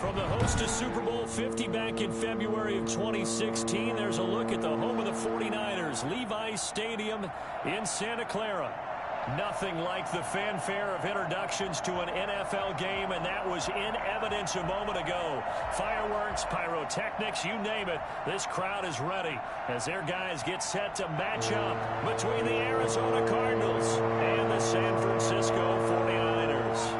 From the host to Super Bowl 50 back in February of 2016, there's a look at the home of the 49ers, Levi's Stadium in Santa Clara. Nothing like the fanfare of introductions to an NFL game, and that was in evidence a moment ago. Fireworks, pyrotechnics, you name it, this crowd is ready as their guys get set to match up between the Arizona Cardinals and the San Francisco 49ers.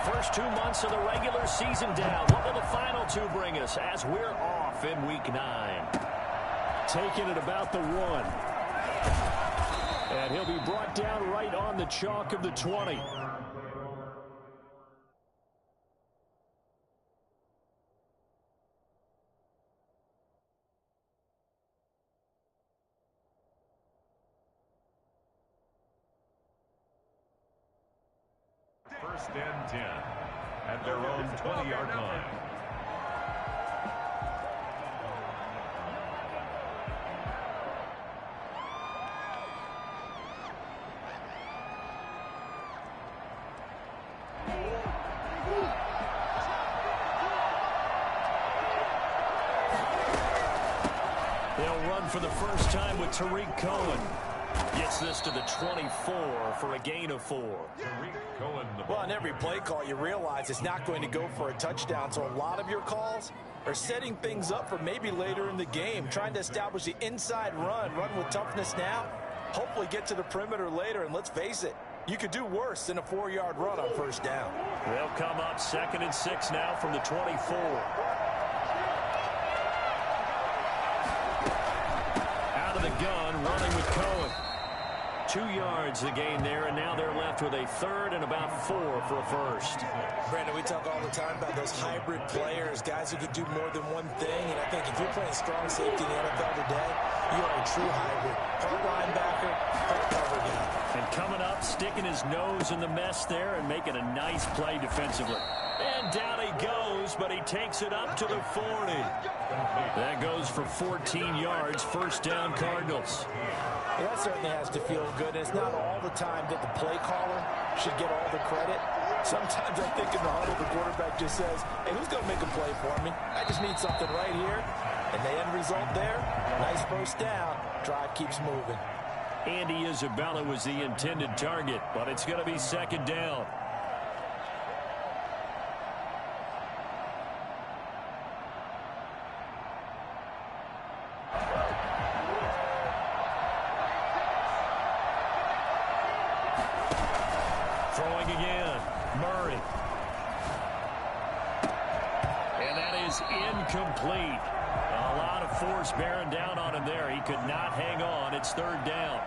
First 2 months of the regular season down. What will the final two bring us as we're off in week 9? Taking it about the 1. And he'll be brought down right on the chalk of the 20. First and 10 at their own 20-yard line. They'll run for the first time with Tariq Cohen. Gets this to the 24 for a gain of 4. Well, on every play call, you realize it's not going to go for a touchdown. So a lot of your calls are setting things up for maybe later in the game, trying to establish the inside run with toughness now, hopefully get to the perimeter later. And let's face it, you could do worse than a 4-yard run on first down. They'll come up 2nd and 6 now from the 24. Out of the gun, running with Cohen. 2 yards the gain there, and now they're left with a 3rd and about 4 for a first. Brandon, we talk all the time about those hybrid players, guys who can do more than one thing. And I think if you're playing strong safety in the NFL today, you are a true hybrid. Part linebacker, part cover guy. And coming up, sticking his nose in the mess there and making a nice play defensively. And down he goes, but he takes it up to the 40. That goes for 14 yards, first down Cardinals. Well, that certainly has to feel good. It's not all the time that the play caller should get all the credit. Sometimes I think in the huddle, the quarterback just says, hey, who's going to make a play for me? I just need something right here. And the end result there, nice first down. Drive keeps moving. Andy Isabella was the intended target, but it's going to be 2nd down. Throwing again, Murray. And that is incomplete. A lot of force bearing down on him there. He could not hang on. It's 3rd down.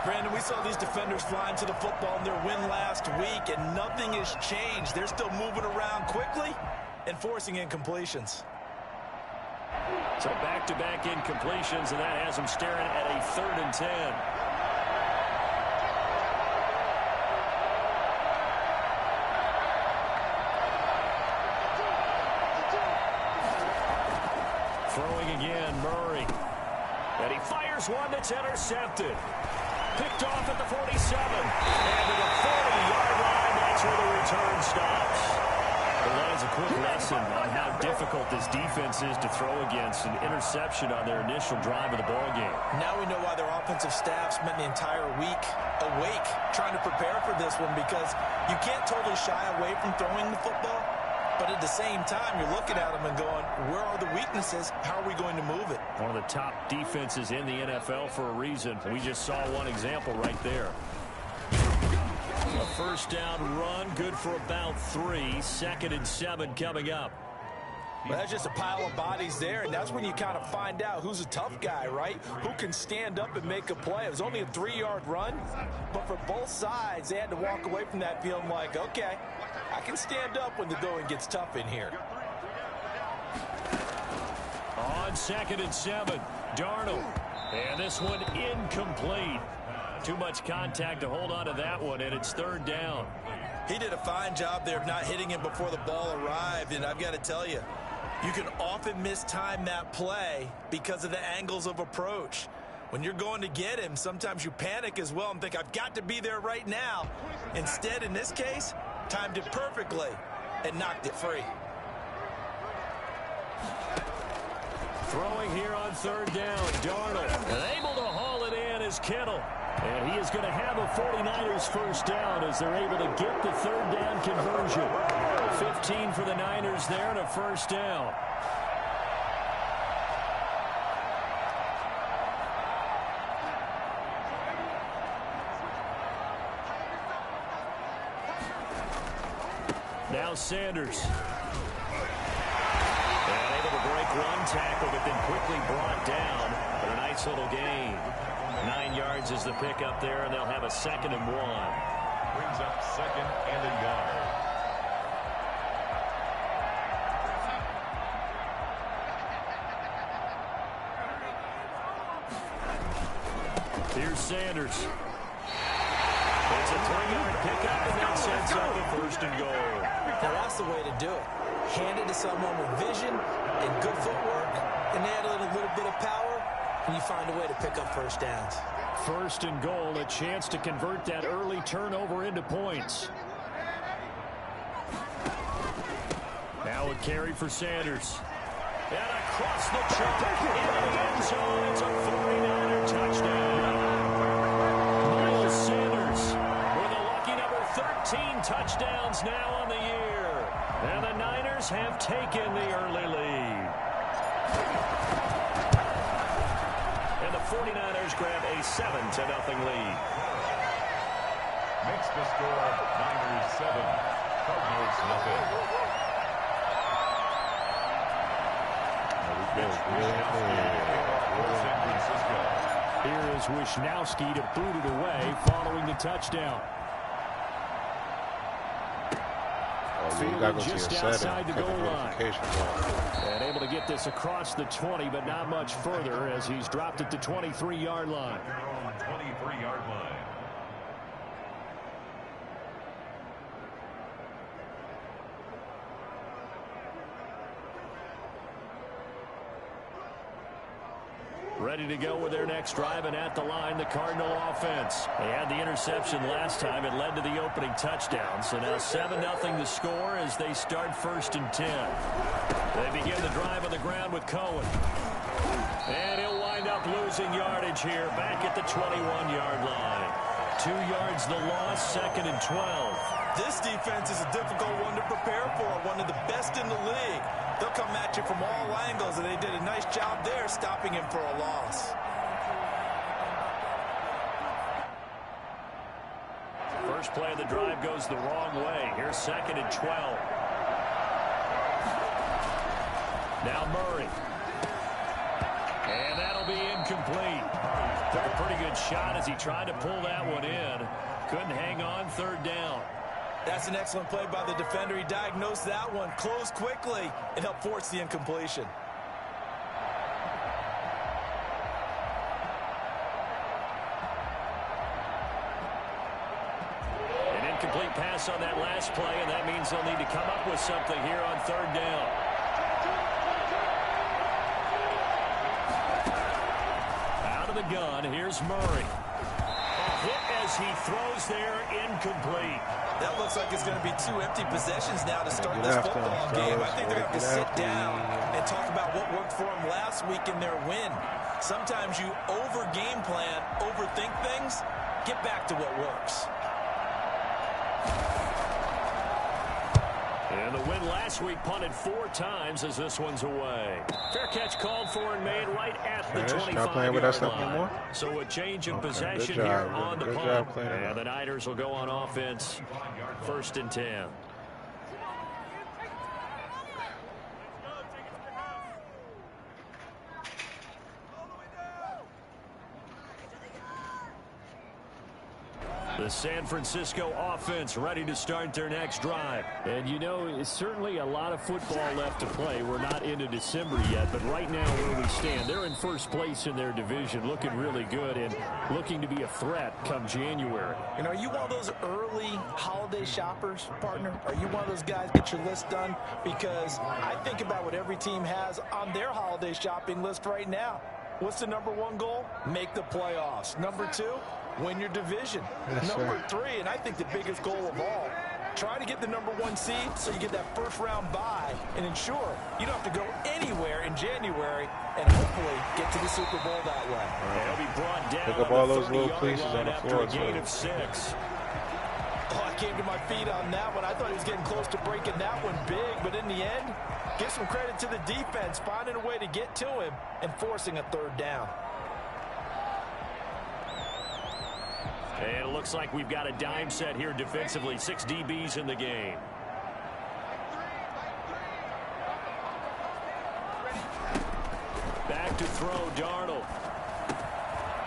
Brandon, we saw these defenders flying to the football in their win last week, and nothing has changed. They're still moving around quickly and forcing incompletions. So back-to-back incompletions, and that has them staring at a 3rd and 10. Throwing again, Murray. And he fires one that's intercepted. Picked off at the 47. And to the 40-yard line, that's where the return stops. Well, that is a quick lesson on how difficult this defense is to throw against. An interception on their initial drive of the ballgame. Now we know why their offensive staff spent the entire week awake trying to prepare for this one, because you can't totally shy away from throwing the football. But at the same time, you're looking at them and going, where are the weaknesses? How are we going to move it? One of the top defenses in the NFL for a reason. We just saw one example right there. A first down run, good for about 3. 2nd and 7 coming up. Well, that's just a pile of bodies there, and that's when you kind of find out who's a tough guy, right? Who can stand up and make a play. It was only a 3-yard run, but for both sides, they had to walk away from that feeling like, okay, I can stand up when the going gets tough in here. On 2nd and 7, Darnold. And this one incomplete. Too much contact to hold on to that one, and it's 3rd down. He did a fine job there of not hitting him before the ball arrived, and I've got to tell you, you can often mistime that play because of the angles of approach. When you're going to get him, sometimes you panic as well and think, I've got to be there right now. Instead, in this case, timed it perfectly and knocked it free. Throwing here on third down, Darnold. And able to haul it in is Kittle. And he is going to have a 49ers first down as they're able to get the third down conversion. 15 for the Niners there and a first down. Now Sanders. And able to break one tackle, but then quickly brought down. But a nice little gain. 9 yards is the pickup there, and they'll have a 2nd and 1. Brings up 2nd and a yard. Here's Sanders. It's a 3-yard pickup, and that sets up a 1st and goal. Now that's the way to do it. Hand it to someone with vision and good footwork, and add a little bit of power, and you find a way to pick up first downs. 1st and goal, a chance to convert that early turnover into points. Now a carry for Sanders. And across the chalk into the end zone. It's a 49er touchdown. Miles Sanders with a lucky number 13 touchdowns now on the year. And the Niners have taken the early lead. And the 49ers grab a 7-0 lead. Makes the score Niners 7, Cardinals nothing. Here is Wisnowski to boot it away following the touchdown. Fielded just outside the goal line. And able to get this across the 20, but not much further as he's dropped at the 23-yard line. 23-yard line. Ready to go with their next drive, and at the line, the Cardinal offense. They had the interception last time. It led to the opening touchdown. So now 7-0 the score as they start 1st and 10. They begin the drive on the ground with Cohen. And he'll wind up losing yardage here back at the 21-yard line. 2 yards the loss, 2nd and 12. This defense is a difficult one to prepare for, one of the best in the league. They'll come at you from all angles, and they did a nice job there stopping him for a loss. First play of the drive goes the wrong way. Here's 2nd and 12. Now Murray. And that'll be incomplete. Took a pretty good shot as he tried to pull that one in. Couldn't hang on, 3rd down. That's an excellent play by the defender. He diagnosed that one, closed quickly, and helped force the incompletion. An incomplete pass on that last play, and that means they'll need to come up with something here on 3rd down. Out of the gun, here's Murray. A hit as he throws there, incomplete. That looks like it's going to be 2 empty possessions now to start this football game. I think they're going to have to sit down and talk about what worked for them last week in their win. Sometimes you over-game plan, overthink things. Get back to what works. And the win last week punted 4 times as this one's away. Fair catch called for and made right at the 25-yard line. So a change of possession here on the punt. And the Niners will go on offense, 1st and 10. The San Francisco offense ready to start their next drive. And, you know, it's certainly a lot of football left to play. We're not into December yet, but right now where we stand, they're in first place in their division, looking really good and looking to be a threat come January. You know, are you one of those early holiday shoppers, partner? Are you one of those guys get your list done? Because I think about what every team has on their holiday shopping list right now. What's the #1 goal? Make the playoffs. #2, win your division. Yes, #3, and I think the biggest goal of all, try to get the #1 seed so you get that first-round bye and ensure you don't have to go anywhere in January and hopefully get to the Super Bowl that way. They'll be brought down. Pick up all those little pieces on the floor. After a gain of 6. Oh, I came to my feet on that one. I thought he was getting close to breaking that one big, but in the end, give some credit to the defense, finding a way to get to him and forcing a 3rd down. And it looks like we've got a dime set here defensively. 6 DBs in the game. Back to throw, Darnold.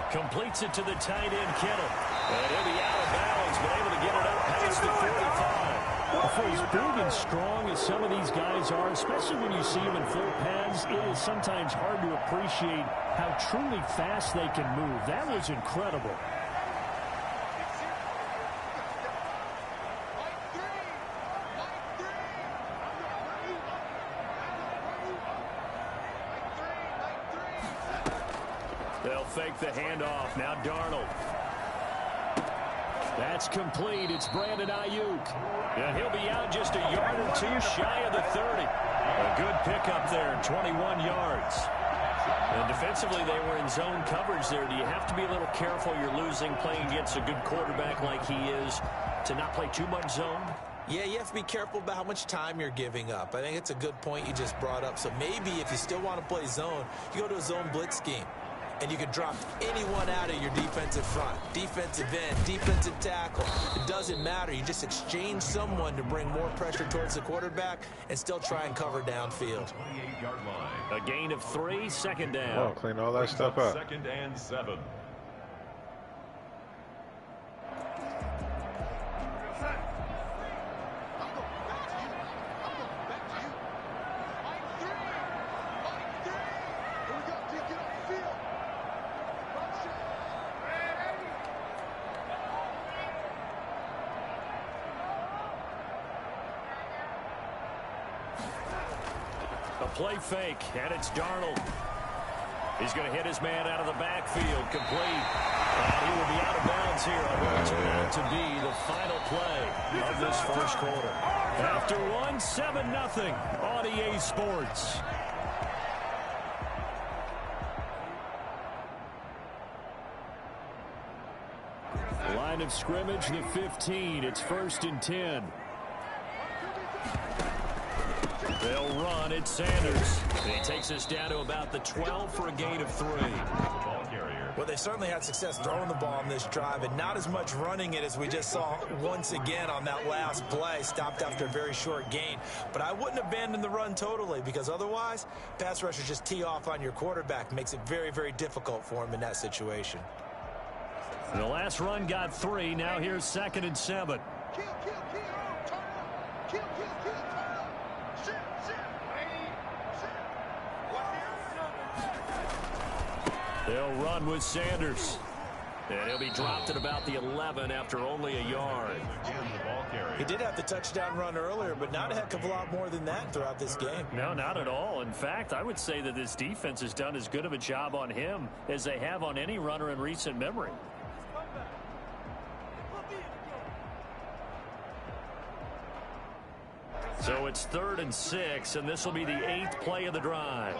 Completes it to the tight end, Kittle. And he'll be out of bounds, but able to get it up past the 45. Well, for as big and strong as some of these guys are, especially when you see them in full pads, it is sometimes hard to appreciate how truly fast they can move. That was incredible. They'll fake the handoff. Now Darnold. That's complete. It's Brandon Ayuk. And he'll be out just a yard or 2 shy of the 30. A good pickup there, 21 yards. And defensively, they were in zone coverage there. Do you have to be a little careful? You're losing playing against a good quarterback like he is to not play too much zone? Yeah, you have to be careful about how much time you're giving up. I think it's a good point you just brought up. So maybe if you still want to play zone, you go to a zone blitz scheme. And you can drop anyone out of your defensive front. Defensive end, defensive tackle. It doesn't matter. You just exchange someone to bring more pressure towards the quarterback and still try and cover downfield. 28-yard line. A gain of 3, 2nd down. Oh, clean all that stuff up. 2nd and 7. A play fake, and it's Darnold. He's going to hit his man out of the backfield, complete. And he will be out of bounds here on what turned out to be the final play of this first quarter. After one, 7-0 on EA Sports. Line of scrimmage, the 15. It's 1st and 10. They'll run. It's Sanders. And he takes us down to about the 12 for a gain of 3. Well, they certainly had success throwing the ball on this drive, and not as much running it as we just saw once again on that last play. Stopped after a very short gain. But I wouldn't abandon the run totally, because otherwise, pass rushers just tee off on your quarterback. Makes it very, very difficult for him in that situation. The last run got 3. Now here's 2nd and 7. They'll run with Sanders. And he'll be dropped at about the 11 after only a yard. He did have the touchdown run earlier, but not a heck of a lot more than that throughout this game. No, not at all. In fact, I would say that this defense has done as good of a job on him as they have on any runner in recent memory. So it's 3rd and 6, and this will be the 8th play of the drive.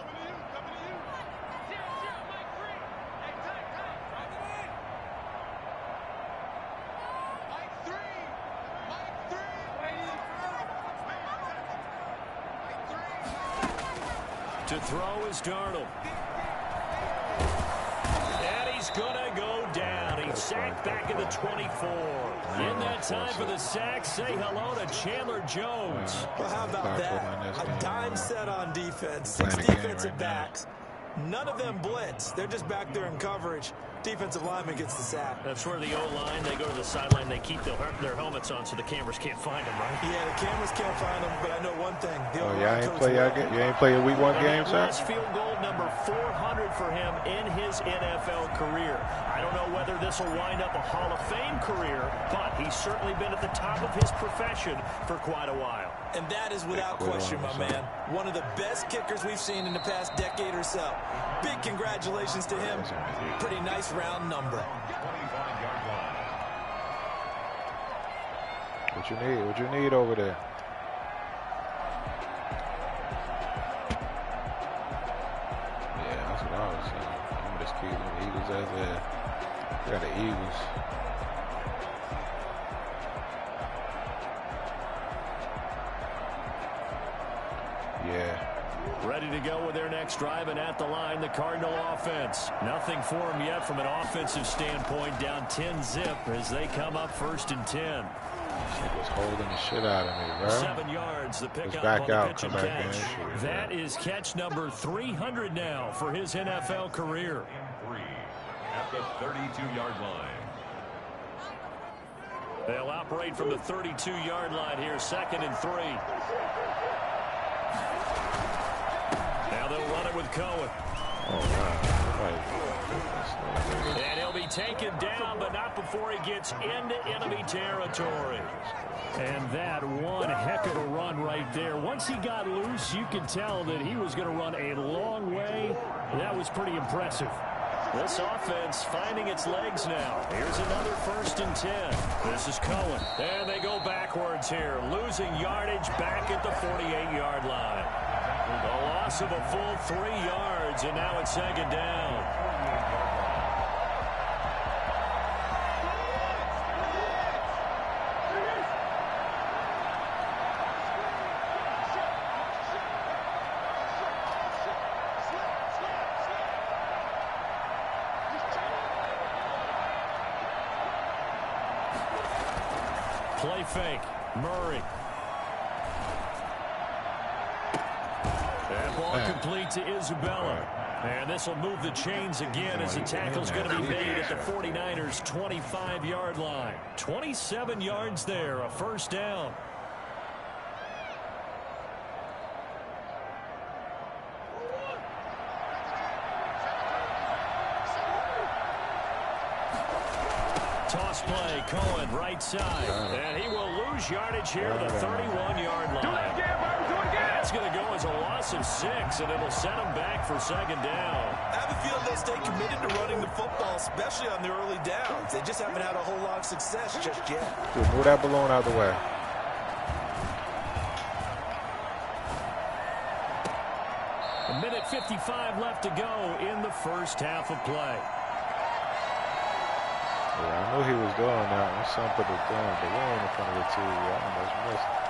To throw is Darnold. And he's going to go down. He's sacked back at the 24. In that time for the sack, say hello to Chandler Jones. Well, how about that? A dime set on defense. 6 defensive backs. None of them blitz. They're just back there in coverage. Defensive lineman gets the sack. That's where the O-line, they go to the sideline, they keep their helmets on so the cameras can't find them, right? Yeah, the cameras can't find them, but I know one thing. You ain't play a week 1 game, sir? Last field goal number 400 for him in his NFL career. I don't know whether this will wind up a Hall of Fame career, but he's certainly been at the top of his profession for quite a while. And that is without question, my man. One of the best kickers we've seen in the past decade or so. Big congratulations to him. Pretty nice round number. What you need? What you need over there? Yeah, that's what I was saying. I'm just keeping the Eagles as there. We got the Eagles. Yeah. Ready to go with their next drive, and at the line, the Cardinal offense. Nothing for them yet from an offensive standpoint, down 10-zip as they come up 1st and 10. He was holding the shit out of me, bro. 7 yards, the pickup back on the out, pitch and come back catch. in. That is catch number 300 now for his NFL career. At the 32-yard line. They'll operate from the 32-yard line here, 2nd and 3. Now they'll run it with Cohen. Oh, wow. And he'll be taken down, but not before he gets into enemy territory. And that one heck of a run right there. Once he got loose, you could tell that he was going to run a long way. That was pretty impressive. This offense finding its legs now. Here's another 1st and 10. This is Cohen. And they go backwards here, losing yardage back at the 48-yard line. A loss of a full 3 yards, and now it's 2nd down. Play fake. Murray. That ball complete to Isabella. And this will move the chains again as the tackle's going to be made at the 49ers' 25-yard line. 27 yards there, a 1st down. Toss play, Cohen, right side. And he will lose yardage here at the 31-yard line. That's going to go as a loss of 6, and it'll set him back for 2nd down. I have a feeling they'll stay committed to running the football, especially on the early downs. They just haven't had a whole lot of success just yet. Dude, move that balloon out of the way. A minute 55 left to go in the 1st half of play. Yeah, I knew he was doing that. My son put the balloon in front of the TV. I almost missed it.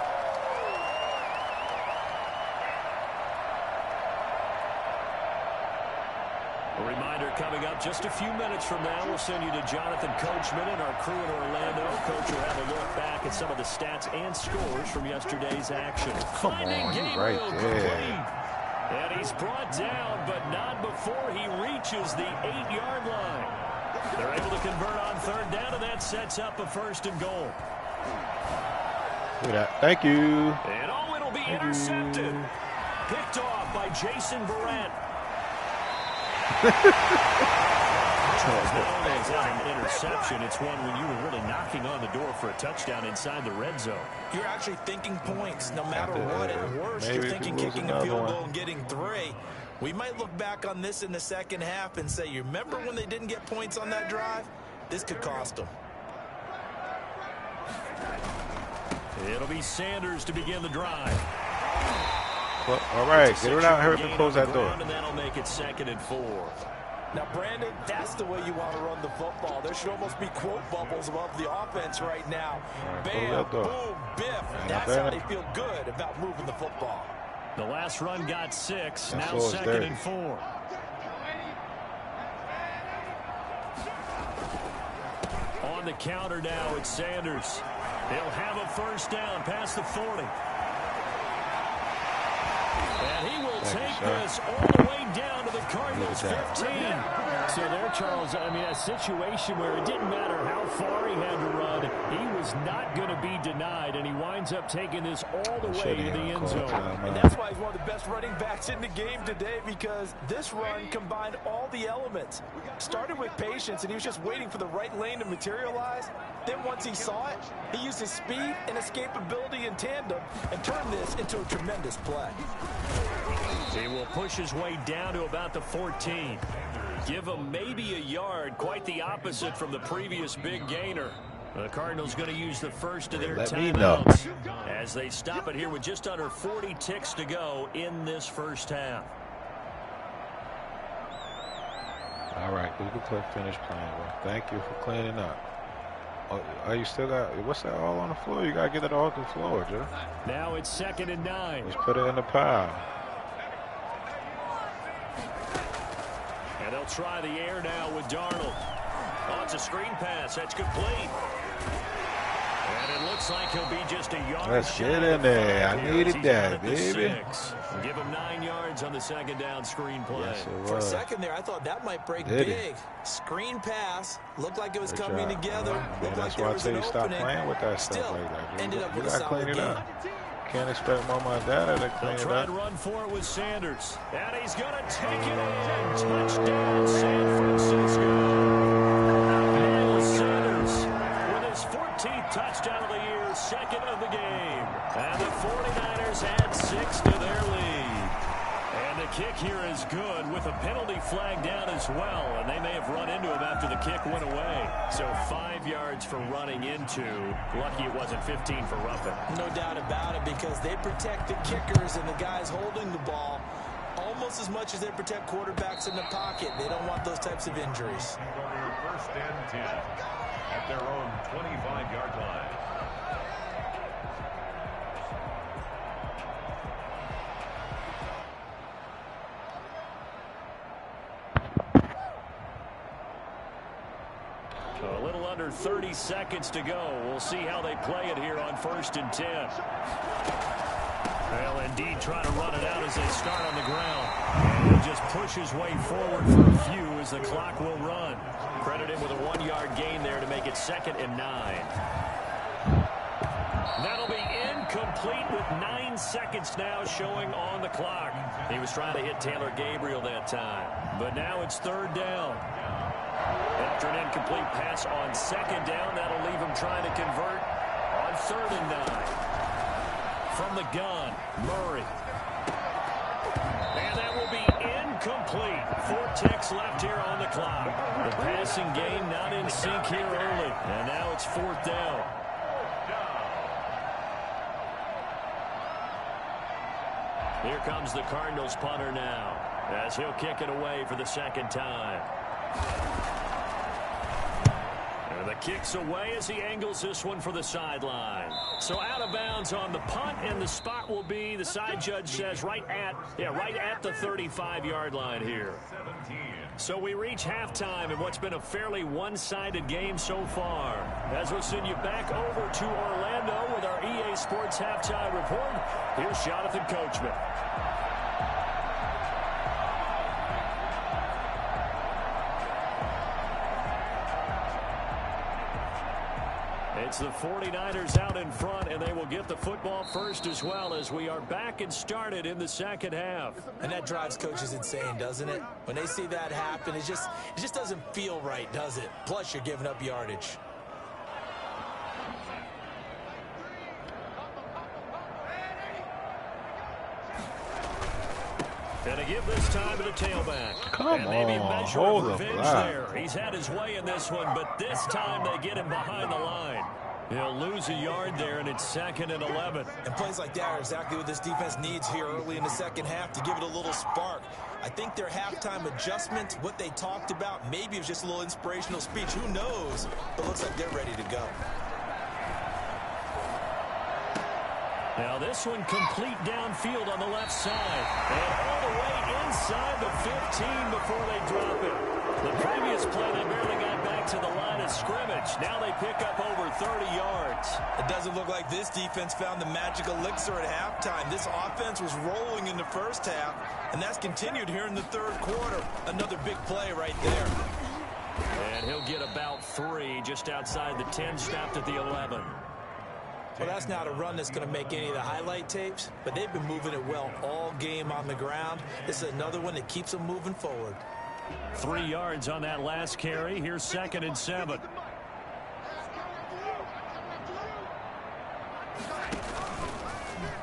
A reminder coming up just a few minutes from now. We'll send you to Jonathan Coachman and our crew in Orlando. Coach will have a look back at some of the stats and scores from yesterday's action. Come on, he's right there. And he's brought down, but not before he reaches the 8-yard line. They're able to convert on 3rd down, and that sets up a 1st and goal. Look at that. Thank you. And oh, it'll be intercepted. Picked off by Jason Barrett. Not only is that an interception, it's one when you were really knocking on the door for a touchdown inside the red zone. You're actually thinking points no matter what. At worst, you're thinking kicking a field goal and getting 3. We might look back on this in the 2nd half and say, you remember when they didn't get points on that drive? This could cost them. It'll be Sanders to begin the drive. Well, all right, get it out. Hurry up and close that door. And that'll make it 2nd and 4. Now, Brandon, that's the way you want to run the football. There should almost be quote bubbles above the offense right now. Bam, boom, biff. That's how they feel good about moving the football. The last run got 6. Now 2nd and 4. On the counter now, it's Sanders. They'll have a 1st down past the 40. And he will take this all the way down to the Cardinals' 15. So there, Charles, I mean, a situation where it didn't matter how far he had to run, he was not going to be denied, and he winds up taking this all the way to the end zone. And that's why he's one of the best running backs in the game today, because this run combined all the elements. Started with patience, and he was just waiting for the right lane to materialize. Then once he saw it, he used his speed and escapability in tandem and turned this into a tremendous play. He will push his way down to about the 14. Give him maybe a yard, quite the opposite from the previous big gainer. The Cardinals going to use the first of their timeouts as they stop it here with just under 40 ticks to go in this first half. All right, we can finish playing, bro. Thank you for cleaning up. Oh, you still got, what's that all on the floor? You got to get it off the floor, Joe. Now it's 2nd and 9. Just put it in the pile. And they'll try the air now with Darnold. Oh, it's a screen pass. That's complete. And it looks like he'll be just a yard. Let's get in there. I needed that, baby. Give him 9 yards on the second down screen play. Yes, it was. For a second there, I thought that might break big. Screen pass. Looked like it was coming together. Looked like there was an opening. Stop playing with that stuff Still, like that. ended up with you a got to clean solid it game. up. Can't expect Mama and Dada to clean They'll it try up. and run for it with Sanders. And he's going to take it in. Touchdown, San Francisco. Miles Sanders with his 14th touchdown of the year, second of the game. And the 49ers add 6 to their lead. And the kick here is good with a penalty flag down as well. And they may have run into him after the kick went away. So 5 yards for running into. Lucky it wasn't 15 for roughing. No doubt about it, because they protect the kickers and the guys holding the ball almost as much as they protect quarterbacks in the pocket. They don't want those types of injuries. First and 10 at their own 25-yard line. A little under 30 seconds to go. We'll see how they play it here on 1st and 10. Well, indeed, trying to run it out as they start on the ground. And he'll just push his way forward for a few as the clock will run. Credit him with a 1-yard gain there to make it 2nd and 9. That'll be incomplete with 9 seconds now showing on the clock. He was trying to hit Taylor Gabriel that time. But now it's 3rd down. After an incomplete pass on 2nd down, that'll leave him trying to convert on 3rd and 9. From the gun, Murray. And that will be incomplete. 4 ticks left here on the clock. The passing game not in sync here early. And now it's 4th down. Here comes the Cardinals punter now, as he'll kick it away for the 2nd time. And the kick's away as he angles this one for the sideline. So out of bounds on the punt, and the spot will be, the side judge says, right at the 35-yard line here. So we reach halftime in what's been a fairly one-sided game so far. As we'll send you back over to Orlando with our EA Sports Halftime Report, here's Jonathan Coachman. It's the 49ers out in front, and they will get the football first as well, as we are back and started in the 2nd half. And that drives coaches insane, doesn't it? When they see that happen, it just doesn't feel right, does it? Plus, you're giving up yardage. And to give this time to the tailback. Come on, hold the flag. He's had his way in this one, but this time they get him behind the line. He'll lose a yard there, and it's 2nd and 11. And plays like that are exactly what this defense needs here early in the 2nd half to give it a little spark. I think their halftime adjustment, what they talked about, maybe it was just a little inspirational speech. Who knows? But looks like they're ready to go. Now this one complete downfield on the left side. And all the way inside the 15 before they drop it. The previous play, they barely got back to the line of scrimmage. Now they pick up over 30 yards. It doesn't look like this defense found the magic elixir at halftime. This offense was rolling in the first half, and that's continued here in the third quarter. Another big play right there. And he'll get about 3 just outside the 10, snapped at the 11. Well, that's not a run that's going to make any of the highlight tapes, but they've been moving it well all game on the ground. This is another one that keeps them moving forward. 3 yards on that last carry. Here's 2nd and 7.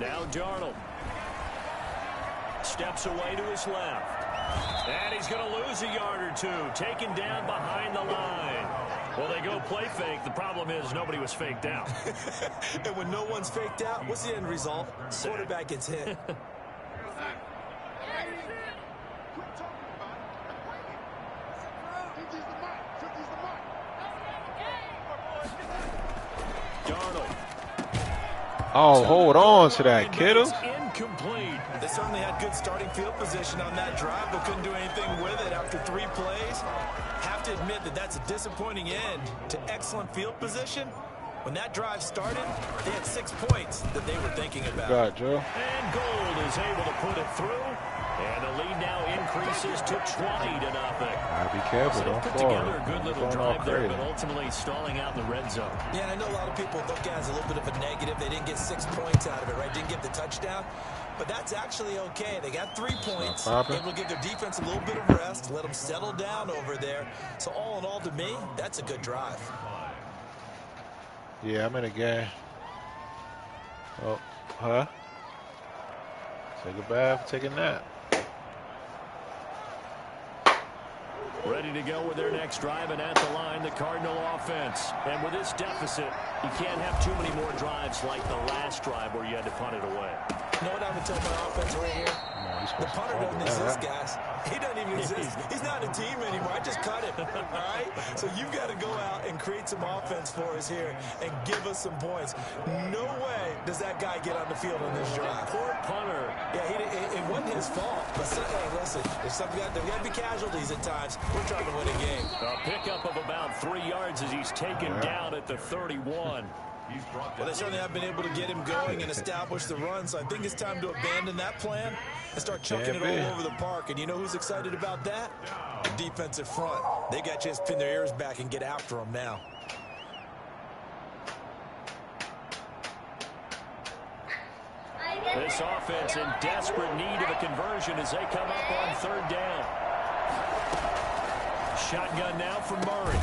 Now Darnold steps away to his left. And he's going to lose a yard or 2. Taken down behind the line. Well, they go play fake. The problem is nobody was faked out. And when no one's faked out, what's the end result? Quarterback gets hit. Darnold. Oh, hold on to that, kiddo. Incomplete. They certainly had good starting field position on that drive, but couldn't do anything with it after 3 plays. Have to admit that that's a disappointing end to excellent field position. When that drive started, they had 6 points that they were thinking about. Got it, Joe. And Gold is able to put it through. And the lead now increases to 20-0. Be careful, don't Put fall. together a good little drive there, crazy. but ultimately stalling out in the red zone. Yeah, and I know a lot of people look at it as a little bit of a negative. They didn't get 6 points out of it, right? Didn't get the touchdown. But that's actually okay. They got 3 points. Able to give their defense a little bit of rest, let them settle down over there. So all in all, to me, that's a good drive. Yeah, I'm in a game. Oh, huh? Take a bath, take a nap. Ready to go with their next drive, and at the line, the Cardinal offense. And with this deficit, you can't have too many more drives like the last drive where you had to punt it away. You know what I would tell my offense right here? The punter doesn't exist, guys. He doesn't even exist. He's not a team anymore. I just cut him, all right? So you've got to go out and create some offense for us here and give us some points. No way does that guy get on the field on this drive. Poor punter. Yeah, it wasn't his fault. But hey, listen, there's got to be casualties at times. We're trying to win a game. A pickup of about 3 yards as he's taken down at the 31. Well, they certainly have been able to get him going and establish the run, so I think it's time to abandon that plan and start chucking it all over the park. And you know who's excited about that? The defensive front. They got a chance to pin their ears back and get after him now. This offense in desperate need of a conversion as they come up on 3rd down. Shotgun now from Murray.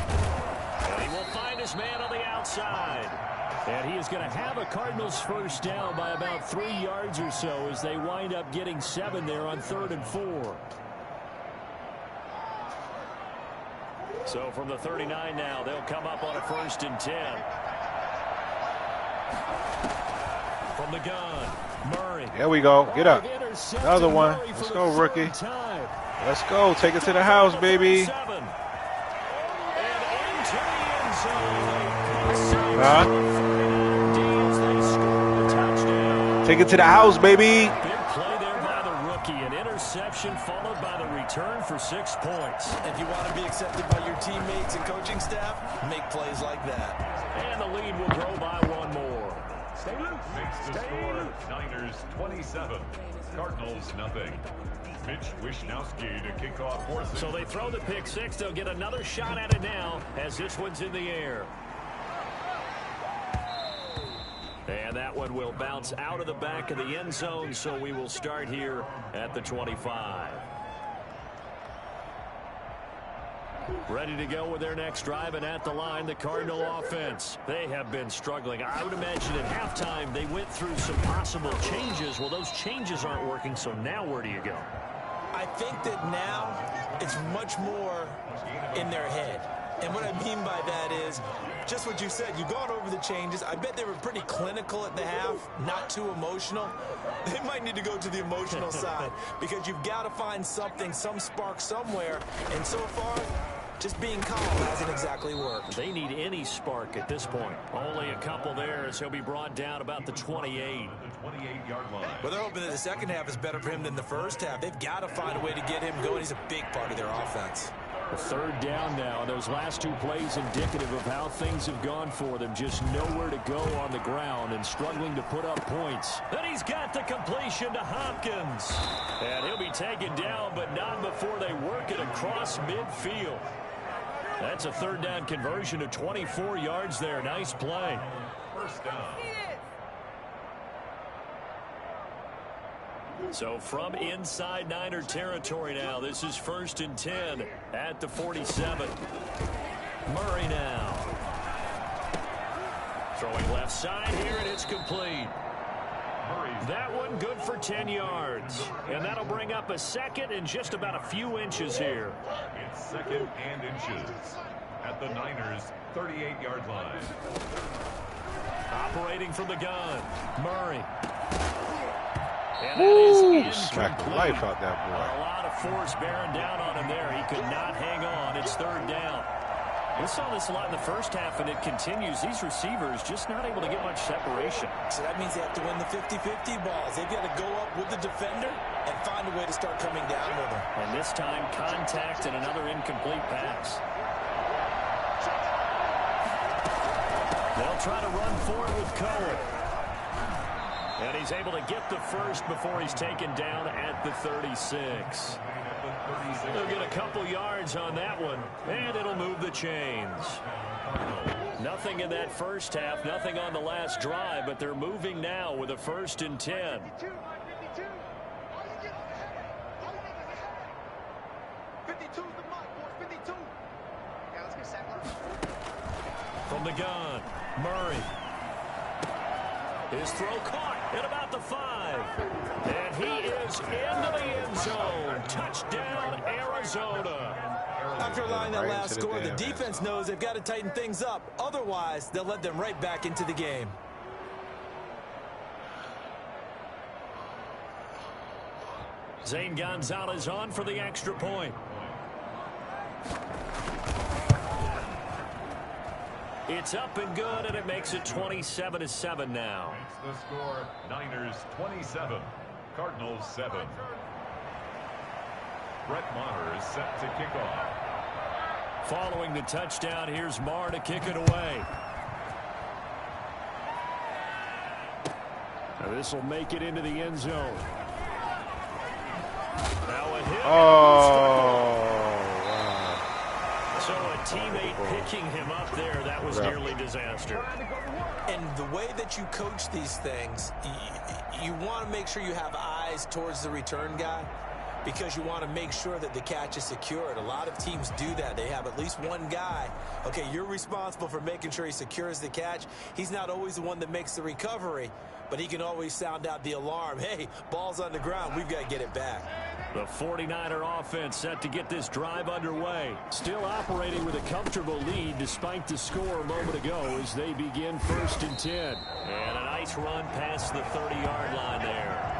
And he will find his man on the outside. And he is going to have a Cardinals first down by about 3 yards or so as they wind up getting 7 there on 3rd and 4. So from the 39 now, they'll come up on a 1st and 10. From the gun, Murray. There we go. Get up. Another one. Let's go, rookie. Let's go. Take it to the house, baby. Take it to the house, baby. Big play there by the rookie. An interception followed by the return for 6 points. If you want to be accepted by your teammates and coaching staff, make plays like that. And the lead will grow by 1 more. Makes the score Niners 27, Cardinals nothing. Mitch Wishnowski to kick off forces. So they throw the pick 6. They'll get another shot at it now as this one's in the air. And that one will bounce out of the back of the end zone, so we will start here at the 25. Ready to go with their next drive, and at the line, the Cardinal offense. They have been struggling. I would imagine at halftime they went through some possible changes. Well, those changes aren't working, so now where do you go? I think that now it's much more in their head. And what I mean by that is just what you said. You've gone over the changes. I bet they were pretty clinical at the half, not too emotional. They might need to go to the emotional side because you've got to find something, some spark somewhere. And so far, just being calm hasn't exactly worked. They need any spark at this point. Only a couple there as he'll be brought down about the 28. The 28-yard line. Well, they're hoping that the second half is better for him than the first half. They've got to find a way to get him going. He's a big part of their offense. A third down now. Those last two plays indicative of how things have gone for them. Just nowhere to go on the ground and struggling to put up points. And he's got the completion to Hopkins. And he'll be taken down, but not before they work it across midfield. That's a third down conversion of 24 yards there. Nice play. First down. So from inside Niner territory now, this is 1st and 10 at the 47. Murray now. Throwing left side here, and it's complete. That one good for 10 yards. And that'll bring up a second and just about a few inches here. It's 2nd and inches at the Niners' 38-yard line. Operating from the gun, Murray. Woo! Smacked the life out that boy. A lot of force bearing down on him there. He could not hang on. It's 3rd down. We saw this a lot in the first half, and it continues. These receivers just not able to get much separation. So that means they have to win the 50-50 balls. They've got to go up with the defender and find a way to start coming down with him. And this time, contact and another incomplete pass. They'll try to run forward with Cohen. And he's able to get the first before he's taken down at the 36. They'll get a couple yards on that one, and it'll move the chains. Nothing in that first half, nothing on the last drive, but they're moving now with a 1st and 10. From the gun, Murray. His throw caught at about the 5. And he is into the end zone. Touchdown, Arizona. After allowing that last score, the defense knows they've got to tighten things up. Otherwise, they'll let them right back into the game. Zane Gonzalez on for the extra point. It's up and good, and it makes it 27-7 now. It's the score, Niners 27, Cardinals 7. Brett Maher is set to kick off. Following the touchdown, here's Maher to kick it away. Now this will make it into the end zone. Now a hit. Oh. So a teammate picking him up there, that was nearly disaster. And the way that you coach these things, you want to make sure you have eyes towards the return guy because you want to make sure that the catch is secured. A lot of teams do that. They have at least one guy. Okay, you're responsible for making sure he secures the catch. He's not always the one that makes the recovery, but he can always sound out the alarm. Hey, ball's on the ground. We've got to get it back. The 49er offense set to get this drive underway. Still operating with a comfortable lead despite the score a moment ago as they begin 1st and 10. And a nice run past the 30-yard line there.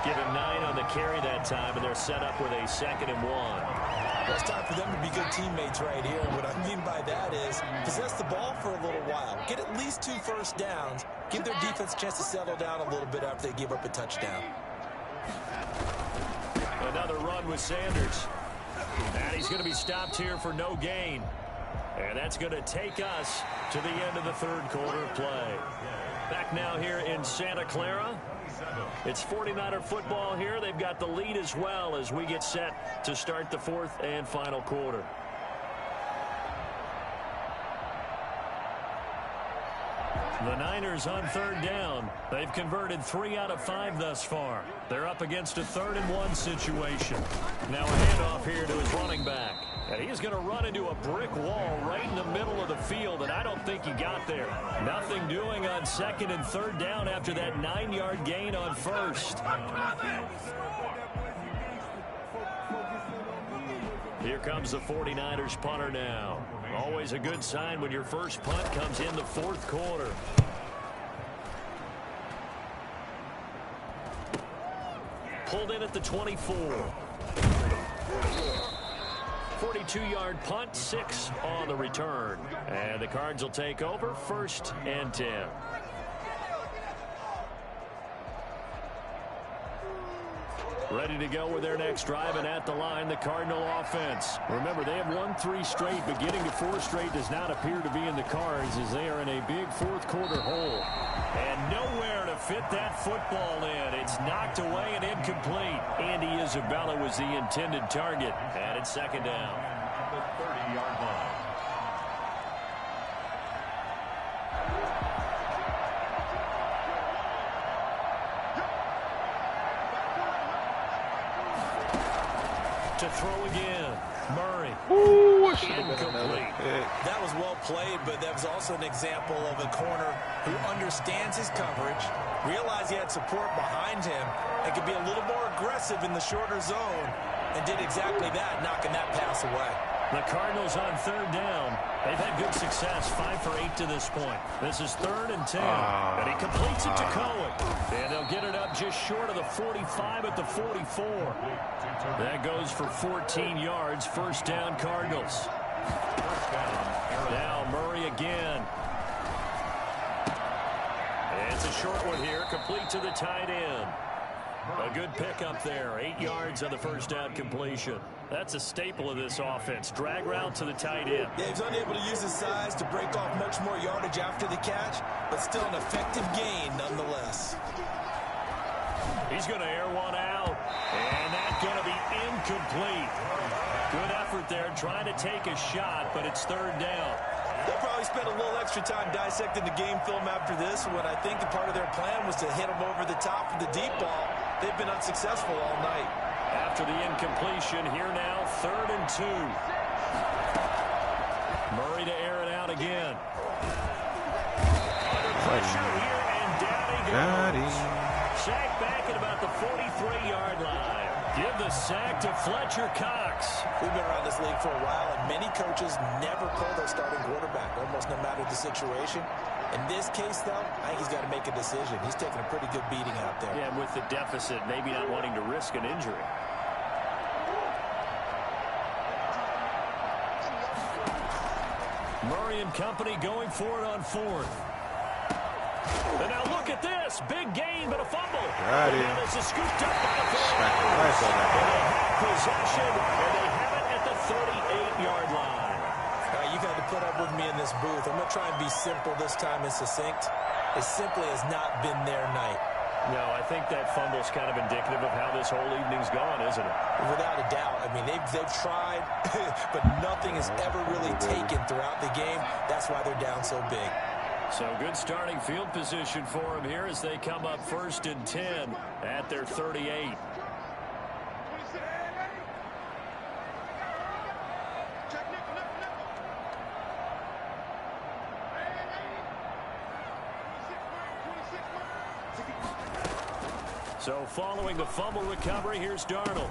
Give him 9 on the carry that time, and they're set up with a 2nd and 1. Well, it's time for them to be good teammates right here. What I mean by that is possess the ball for a little while. Get at least 2 first downs. Give their defense a chance to settle down a little bit after they give up a touchdown. Another run with Sanders. And he's going to be stopped here for no gain. And that's going to take us to the end of the 3rd quarter play. Back now here in Santa Clara. It's 49er football here. They've got the lead as well as we get set to start the 4th and final quarter. The Niners on 3rd down. They've converted 3 out of 5 thus far. They're up against a 3rd and 1 situation. Now a handoff here to his running back. And he's going to run into a brick wall right in the middle of the field, and I don't think he got there. Nothing doing on 2nd and 3rd down after that 9-yard gain on 1st. Here comes the 49ers punter now. Always a good sign when your first punt comes in the 4th quarter. Pulled in at the 24. 42-yard punt, 6 on the return. And the Cards will take over 1st and 10. Ready to go with their next drive, and at the line, the Cardinal offense. Remember, they have won 3 straight, but getting to 4 straight does not appear to be in the cards as they are in a big fourth-quarter hole. And nowhere to fit that football in. It's knocked away and incomplete. Andy Isabella was the intended target, and it's second down. At the 30-yard line. To throw again. Murray. Ooh, Incomplete. That was well played, but that was also an example of a corner who understands his coverage, realized he had support behind him, and could be a little more aggressive in the shorter zone, and did exactly that, knocking that pass away. The Cardinals on third down. They've had good success, 5 for 8 to this point. This is 3rd and 10, and he completes it to Cohen. And they'll get it up just short of the 45 at the 44. That goes for 14 yards, first down Cardinals. Now Murray again. And it's a short one here, complete to the tight end. A good pickup there, 8 yards on the first down completion. That's a staple of this offense. Drag route to the tight end. Yeah, he's unable to use his size to break off much more yardage after the catch, but still an effective gain nonetheless. He's going to air one out, and that's going to be incomplete. Good effort there trying to take a shot, but it's third down. They'll probably spend a little extra time dissecting the game film after this, when I think a part of their plan was to hit him over the top for the deep ball. They've been unsuccessful all night. After the incompletion, here now, 3rd and 2. Murray to air it out again. Under pressure here, and down he goes. Sack back at about the 43-yard line. Give the sack to Fletcher Cox. We've been around this league for a while, and many coaches never pull their starting quarterback, almost no matter the situation. In this case, though, I think he's got to make a decision. He's taking a pretty good beating out there. Yeah, and with the deficit, maybe not wanting to risk an injury. Murray and company going for it on 4th. And now look at this. Big gain, but a fumble. Got it. And this is scooped up by the Smack the lights on that. And they have possession, and they have it at the 38-yard line. You've had to put up with me in this booth. I'm going to try and be simple this time and succinct. It simply has not been their night. No, I think that fumble's kind of indicative of how this whole evening's gone, isn't it? Without a doubt. I mean, they've tried, but nothing has ever really taken throughout the game. That's why they're down so big. So good starting field position for them here as they come up 1st and 10 at their 38. So following the fumble recovery, here's Darnold.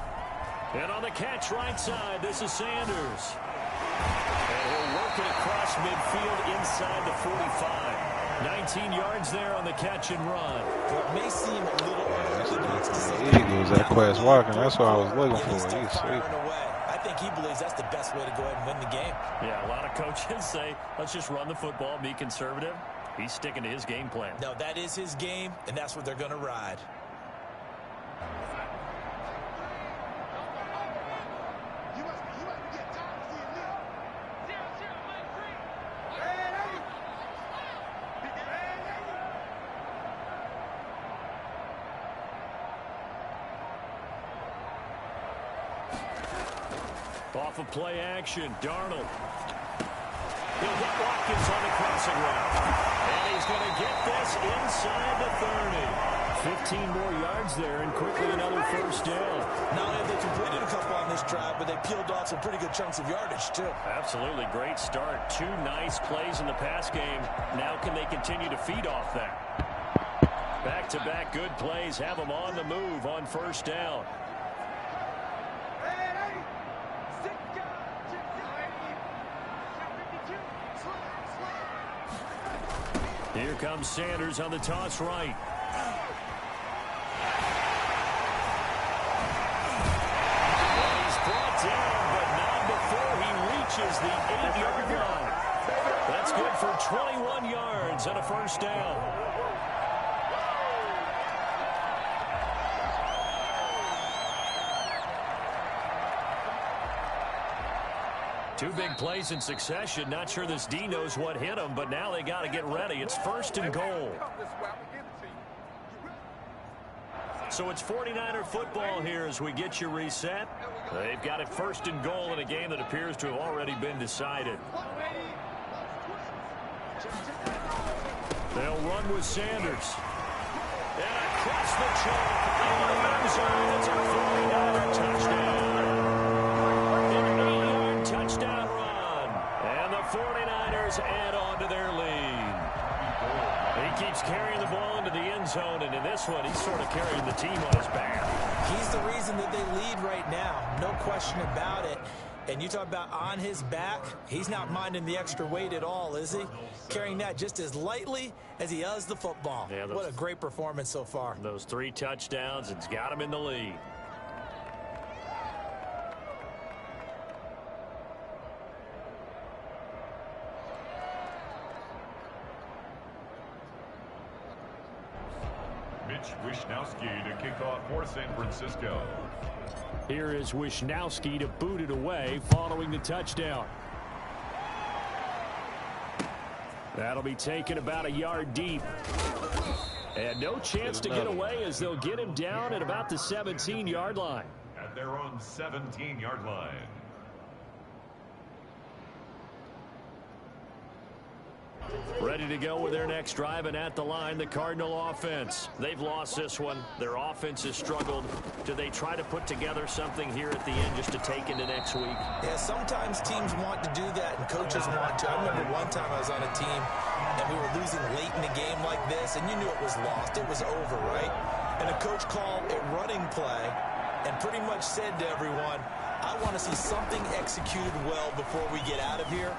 And on the catch right side, this is Sanders. And he'll work it across midfield inside the 45. 19 yards there on the catch and run. It may seem a little unorthodox to say Eagles, that Quest Walker, that's what I was looking for. He's He's firing sweet. away. I think he believes that's the best way to go ahead and win the game. Yeah, a lot of coaches say, let's just run the football, be conservative. He's sticking to his game plan. No, that is his game, and that's what they're going to ride. Off of play action, Darnold. He'll hit Watkins on the crossing route. And he's going to get this inside the 30. 15 more yards there, and quickly another first down. Not only have they completed a couple on this drive, but they peeled off some pretty good chunks of yardage, too. Absolutely great start. 2 nice plays in the pass game. Now can they continue to feed off that? Back-to-back good plays have them on the move on first down. Here comes Sanders on the toss right. And he's brought down, but not before he reaches the 8-yard line. That's good for 21 yards and a first down. Two big plays in succession. Not sure this D knows what hit him, but now they got to get ready. It's 1st and goal. So it's 49er football here as we get you reset. They've got it 1st and goal in a game that appears to have already been decided. They'll run with Sanders. And across the chalk in the end zone. It's a 49er touchdown. An 8-yard touchdown run. And the 49ers add on to their lead. He keeps carrying the ball into the end zone, and in this one, he's sort of carrying the team on his back. He's the reason that they lead right now. No question about it. And you talk about on his back, he's not minding the extra weight at all, is he? Carrying that just as lightly as he does the football. Yeah, what a great performance so far. Those 3 touchdowns, it's got him in the lead. Mitch Wishnowsky to kick off for San Francisco. Here is Wishnowsky to boot it away following the touchdown. That'll be taken about a yard deep. And no chance to get away as they'll get him down at about the 17-yard line. At their own 17-yard line. Ready to go with their next drive, and at the line, the Cardinal offense. They've lost this one. Their offense has struggled. Do they try to put together something here at the end just to take into next week? Yeah, sometimes teams want to do that, and coaches want to. I remember one time I was on a team, and we were losing late in a game like this, and you knew it was lost. It was over, right? And a coach called a running play and pretty much said to everyone, I want to see something executed well before we get out of here.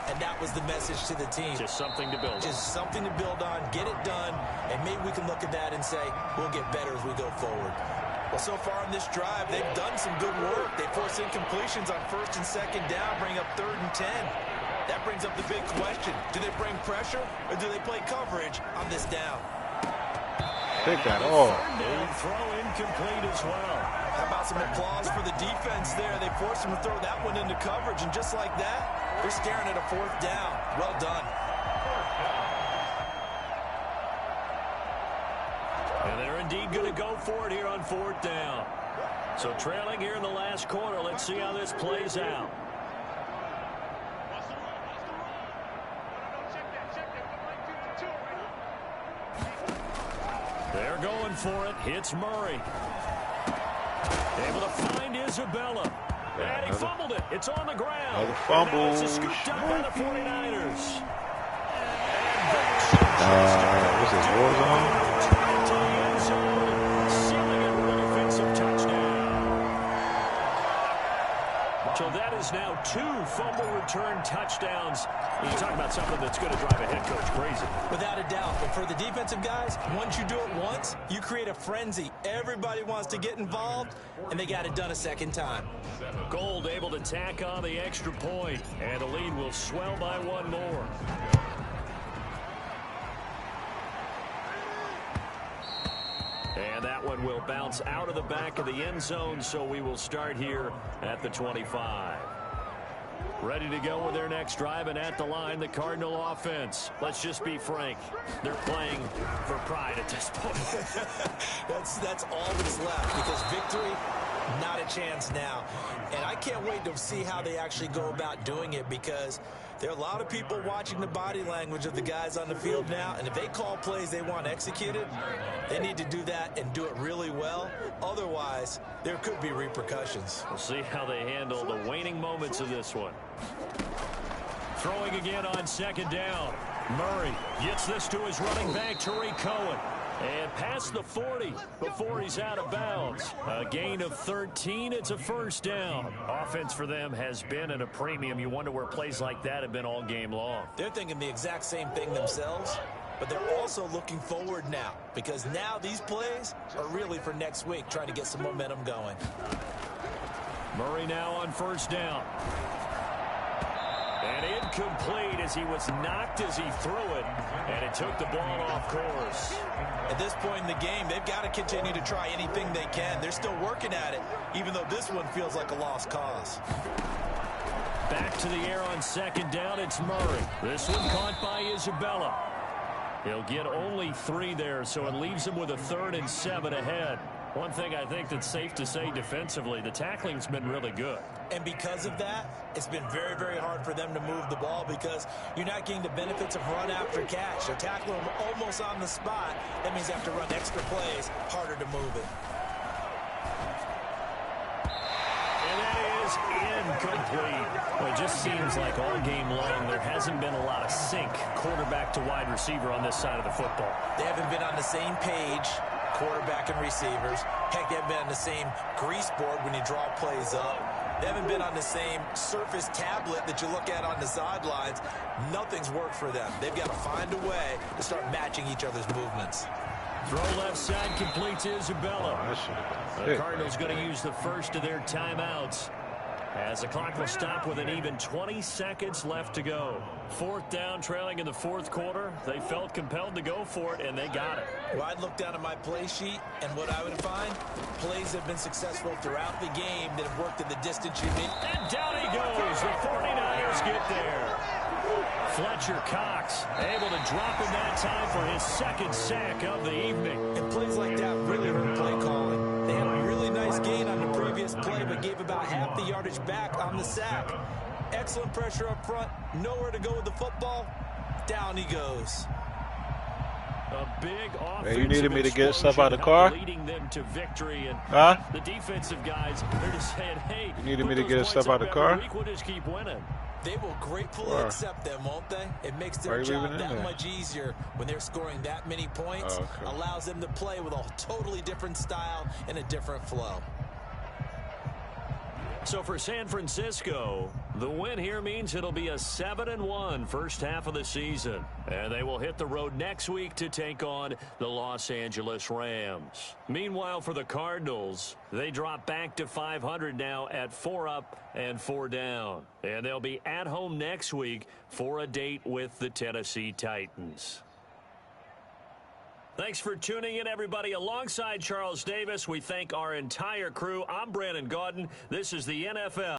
And that was the message to the team. Just something to build on. Just something to build on, get it done, and maybe we can look at that and say, we'll get better as we go forward. Well, so far in this drive, they've done some good work. They force incompletions on 1st and 2nd down, bring up 3rd and 10. That brings up the big question. Do they bring pressure, or do they play coverage on this down? Take that all. Throw incomplete as well. How about some applause for the defense there? They forced him to throw that one into coverage, and just like that, they're staring at a 4th down. Well done. And they're indeed going to go for it here on 4th down. So trailing here in the last quarter. Let's see how this plays out. They're going for it. Hits Murray. Able to find Isabella. And he fumbled it. It's on the ground. Another fumble. It's scooped up by the 49ers. What's this, Warzone? Sealing it with an offensive touchdown. So that is now 2 fumble return touchdowns. You talk about something that's going to drive a head coach crazy. Without a doubt. But for the defensive guys, once you do it once, you create a frenzy. Everybody wants to get involved, and they got it done a 2nd time. Gold able to tack on the extra point, and the lead will swell by 1 more. And that one will bounce out of the back of the end zone, so we will start here at the 25. Ready to go with their next drive, and at the line, the Cardinal offense. Let's just be frank. They're playing for pride at this point. That's all that's left, because victory, not a chance now. And I can't wait to see how they actually go about doing it, because there are a lot of people watching the body language of the guys on the field now, and if they call plays they want executed, they need to do that and do it really well. Otherwise, there could be repercussions. We'll see how they handle the waning moments of this one. Throwing again on 2nd down. Murray gets this to his running back, Tariq Cohen. And past the 40 before he's out of bounds. A gain of 13. It's a 1st down. Offense for them has been at a premium. You wonder where plays like that have been all game long. They're thinking the exact same thing themselves, but they're also looking forward now, because now these plays are really for next week, trying to get some momentum going. Murray now on 1st down. And incomplete as he was knocked as he threw it, and it took the ball off course. At this point in the game, they've got to continue to try anything they can. They're still working at it, even though this one feels like a lost cause. Back to the air on second down. It's Murray. This one caught by Isabella. He'll get only 3 there, so it leaves him with a 3rd and 7 ahead. One thing I think that's safe to say defensively, the tackling's been really good. And because of that, it's been very, very hard for them to move the ball because you're not getting the benefits of run after catch. They're tackling them almost on the spot. That means they have to run extra plays, harder to move it. And that is incomplete. Well, it just seems like all game long there hasn't been a lot of sync quarterback to wide receiver on this side of the football. They haven't been on the same page, quarterback and receivers. Heck, they haven't been on the same grease board when you draw plays up. They haven't been on the same surface tablet that you look at on the sidelines. Nothing's worked for them. They've got to find a way to start matching each other's movements. Throw left side completes Isabella. The Cardinals going to use the first of their timeouts as the clock will stop with an even 20 seconds left to go. 4th down, trailing in the 4th quarter. They felt compelled to go for it, and they got it. Well, I'd look down at my play sheet, and what I would find, plays have been successful throughout the game that have worked in the distance you mean. And down he goes. The 49ers get there. Fletcher Cox able to drop in that time for his 2nd sack of the evening. And plays like that really hurt play calling. They had a really nice gain on the previous play, but gave about half the yardage back on the sack. Excellent pressure up front. Nowhere to go with the football. Down he goes. A big offensive Hey, you needed me to get stuff out of the car? leading them to victory, and Huh? the defensive guys, they're just saying, hey, You needed me put to get those stuff points out of up the car? every week, we'll just keep winning. They will gratefully Where? accept them, won't they? It makes Why their are you job leaving it in that there? much easier when they're scoring that many points. Oh, okay. Allows them to play with a totally different style and a different flow. So for San Francisco, the win here means it'll be a 7-1 first half of the season. And they will hit the road next week to take on the Los Angeles Rams. Meanwhile, for the Cardinals, they drop back to 500 now at 4 up and 4 down. And they'll be at home next week for a date with the Tennessee Titans. Thanks for tuning in, everybody. Alongside Charles Davis, we thank our entire crew. I'm Brandon Gaudin. This is the NFL.